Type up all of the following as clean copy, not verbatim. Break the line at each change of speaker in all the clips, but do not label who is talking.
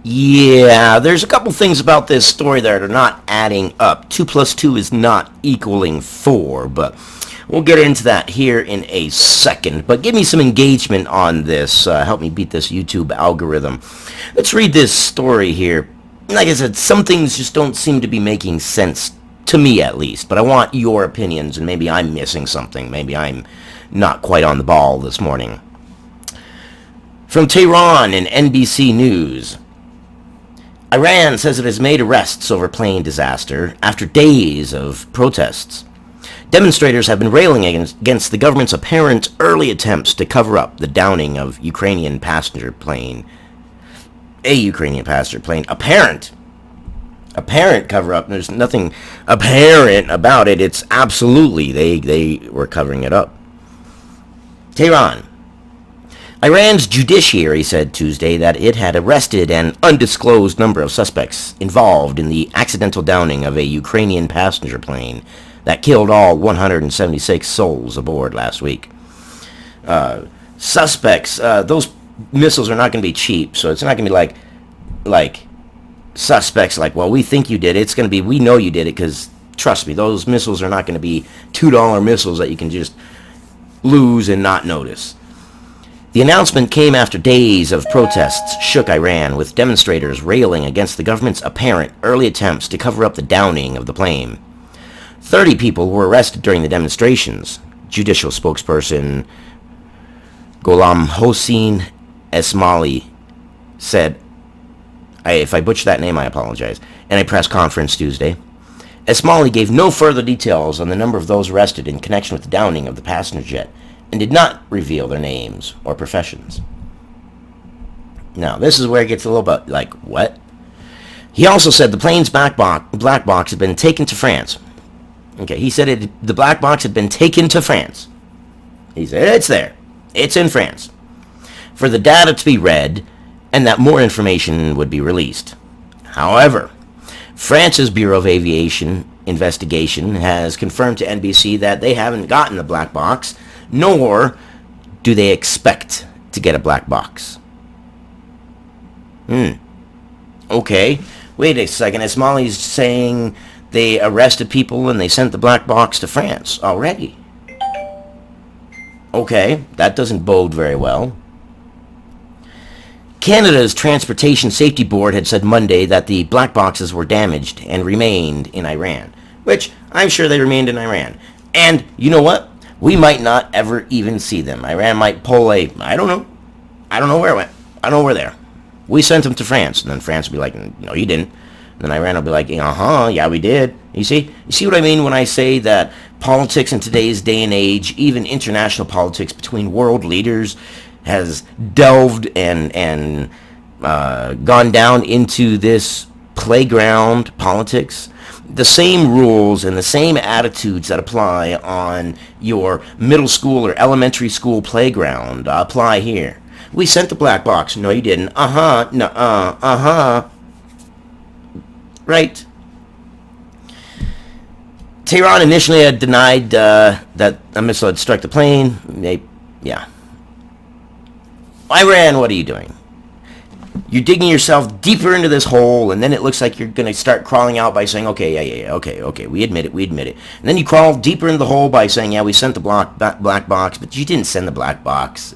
Yeah, there's a couple things about this story that are not adding up. 2 plus 2 is not equaling 4, but we'll get into that here in a second. But give me some engagement on this. Help me beat this YouTube algorithm. Let's read this story here. Like I said, some things just don't seem to be making sense to me at least, but I want your opinions, and maybe I'm missing something. Maybe I'm not quite on the ball this morning. From Tehran and NBC News. Iran says it has made arrests over plane disaster after days of protests. Demonstrators have been railing against the government's apparent early attempts to cover up the downing of a Ukrainian passenger plane. Apparent cover-up. There's nothing apparent about it. It's absolutely, they were covering it up. Tehran. Iran's judiciary said Tuesday that it had arrested an undisclosed number of suspects involved in the accidental downing of a Ukrainian passenger plane that killed all 176 souls aboard last week. Suspects, those missiles are not going to be cheap, so it's not going to be like suspects like, well, we think you did it. It's going to be, we know you did it, because trust me, those missiles are not going to be $2 missiles that you can just lose and not notice. The announcement came after days of protests shook Iran, with demonstrators railing against the government's apparent early attempts to cover up the downing of the plane. 30 people were arrested during the demonstrations. Judicial spokesperson Gholam Hossein Esmaili said, if I butcher that name, I apologize, in a press conference Tuesday. Esmaili gave no further details on the number of those arrested in connection with the downing of the passenger jet, and did not reveal their names or professions. Now, this is where it gets a little bit like, what? He also said the plane's black box had been taken to France. Okay, he said the black box had been taken to France. He said it's there. It's in France. For the data to be read, and that more information would be released. However, France's Bureau of Aviation Investigation has confirmed to NBC that they haven't gotten the black box, nor do they expect to get a black box. Okay, wait a second. Esmaili's saying they arrested people and they sent the black box to France already. Okay, that doesn't bode very well. Canada's Transportation Safety Board had said Monday that the black boxes were damaged and remained in Iran, which I'm sure they remained in Iran. And you know what? We might not ever even see them. Iran might pull I don't know where it went. I don't know where they're. We sent them to France. And then France will be like, no, you didn't. And then Iran will be like, yeah, we did. You see what I mean when I say that politics in today's day and age, even international politics between world leaders, has delved and gone down into this playground politics. The same rules and the same attitudes that apply on your middle school or elementary school playground apply here. We sent the black box. No, you didn't. No, Right. Tehran initially had denied that a missile had struck the plane. Yeah. Iran, what are you doing? You're digging yourself deeper into this hole, and then it looks like you're going to start crawling out by saying, okay, okay, we admit it. And then you crawl deeper into the hole by saying, yeah, we sent the black box, but you didn't send the black box.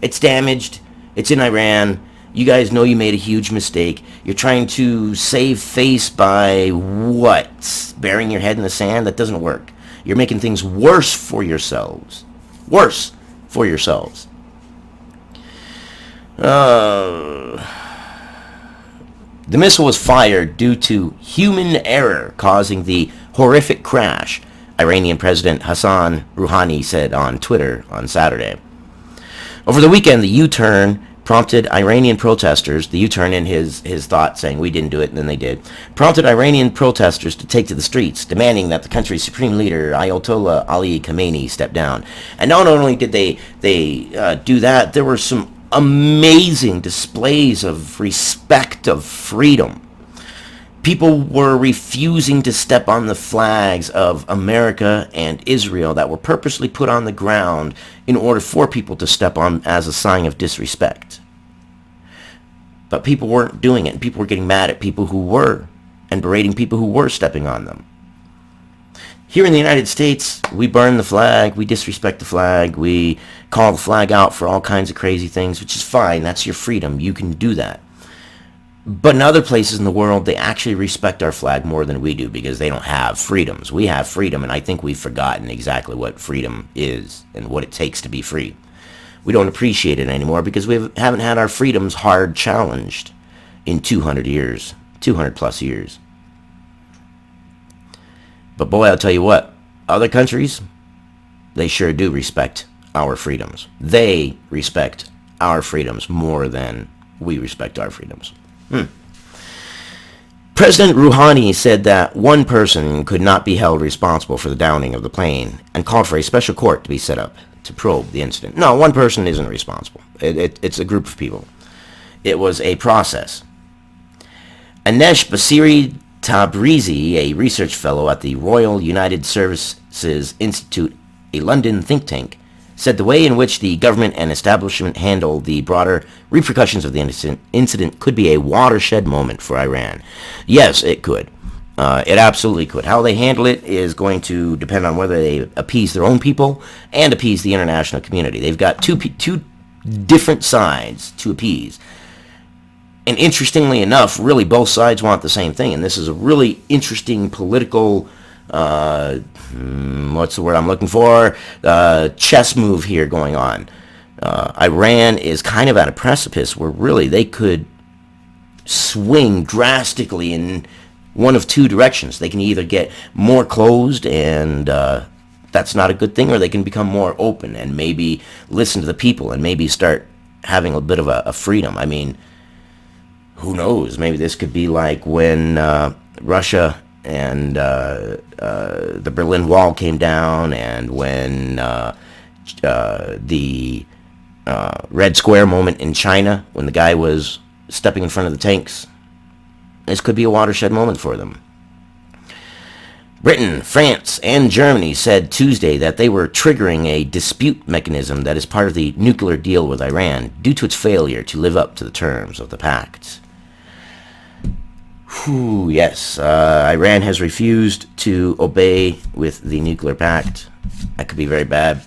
It's damaged. It's in Iran. You guys know you made a huge mistake. You're trying to save face by what? Burying your head in the sand? That doesn't work. You're making things worse for yourselves. The missile was fired due to human error causing the horrific crash, Iranian President Hassan Rouhani said on Twitter on Saturday. Over the weekend, the U-turn prompted Iranian protesters, the U-turn in his thought saying we didn't do it and then they did, prompted Iranian protesters to take to the streets, demanding that the country's supreme leader, Ayatollah Ali Khamenei, step down. And not only did they do that, there were some amazing displays of respect, of freedom. People were refusing to step on the flags of America and Israel that were purposely put on the ground in order for people to step on as a sign of disrespect. But people weren't doing it, and people were getting mad at people who were, and berating people who were stepping on them. Here in the United States, we burn the flag, we disrespect the flag, we call the flag out for all kinds of crazy things, which is fine. That's your freedom. You can do that. But in other places in the world, they actually respect our flag more than we do because they don't have freedoms. We have freedom, and I think we've forgotten exactly what freedom is and what it takes to be free. We don't appreciate it anymore because we haven't had our freedoms hard challenged in 200 years, 200 plus years. But boy, I'll tell you what, other countries, they sure do respect our freedoms. They respect our freedoms more than we respect our freedoms. President Rouhani said that one person could not be held responsible for the downing of the plane and called for a special court to be set up to probe the incident. No, one person isn't responsible. It's a group of people. It was a process. Anesh Basiri Tabrizi, a research fellow at the Royal United Services Institute, a London think tank, said the way in which the government and establishment handled the broader repercussions of the incident could be a watershed moment for Iran. Yes, it could. It absolutely could. How they handle it is going to depend on whether they appease their own people and appease the international community. They've got two different sides to appease. And interestingly enough, really both sides want the same thing. And this is a really interesting political, what's the word I'm looking for? Chess move here going on. Iran is kind of at a precipice where really they could swing drastically in one of two directions. They can either get more closed and that's not a good thing, or they can become more open and maybe listen to the people and maybe start having a bit of a freedom. I mean, who knows? Maybe this could be like when Russia and the Berlin Wall came down, and when the Red Square moment in China, when the guy was stepping in front of the tanks. This could be a watershed moment for them. Britain, France, and Germany said Tuesday that they were triggering a dispute mechanism that is part of the nuclear deal with Iran due to its failure to live up to the terms of the pact. Yes, Iran has refused to obey with the nuclear pact. That could be very bad.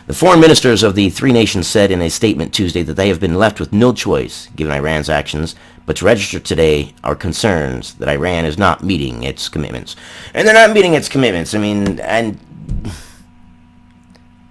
The foreign ministers of the three nations said in a statement Tuesday that they have been left with no choice, given Iran's actions, but to register today our concerns that Iran is not meeting its commitments. And they're not meeting its commitments. I mean, and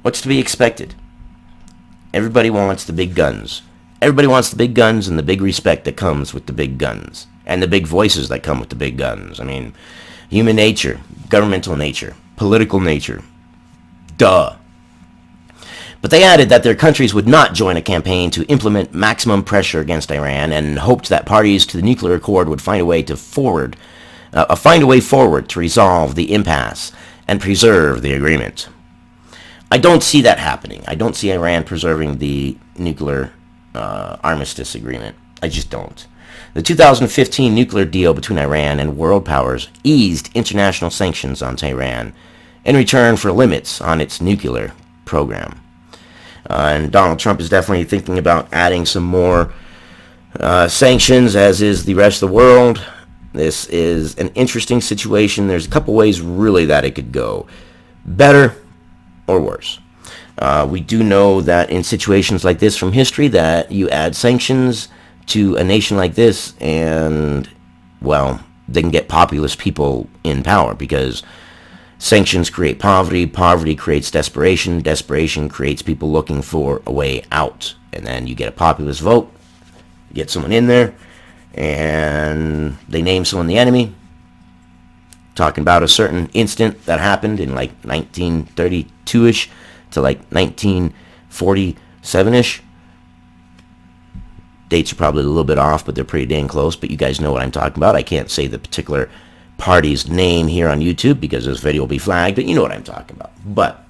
what's to be expected? Everybody wants the big guns. Everybody wants the big guns and the big respect that comes with the big guns. And the big voices that come with the big guns. I mean, human nature, governmental nature, political nature. Duh. But they added that their countries would not join a campaign to implement maximum pressure against Iran, and hoped that parties to the nuclear accord would find a way forward to resolve the impasse and preserve the agreement. I don't see that happening. I don't see Iran preserving the nuclear armistice agreement. I just don't. The 2015 nuclear deal between Iran and world powers eased international sanctions on Tehran in return for limits on its nuclear program. And Donald Trump is definitely thinking about adding some more sanctions, as is the rest of the world. This is an interesting situation. There's a couple ways really that it could go. Better or worse. We do know that in situations like this from history that you add sanctions to a nation like this and, well, they can get populist people in power because sanctions create poverty, poverty creates desperation, desperation creates people looking for a way out. And then you get a populist vote, you get someone in there, and they name someone the enemy, talking about a certain incident that happened in like 1932-ish to like 1947-ish. Dates are probably a little bit off, but they're pretty dang close, but you guys know what I'm talking about. I can't say the particular party's name here on YouTube because this video will be flagged, but you know what I'm talking about. But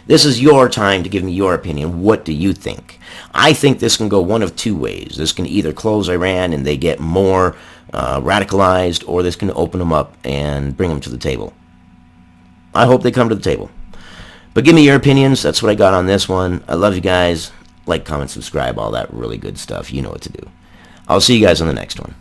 this is your time to give me your opinion. What do you think? I think this can go one of two ways. This can either close Iran and they get more radicalized, or this can open them up and bring them to the table. I hope they come to the table. But give me your opinions. That's what I got on this one. I love you guys. Like, comment, subscribe, all that really good stuff. You know what to do. I'll see you guys on the next one.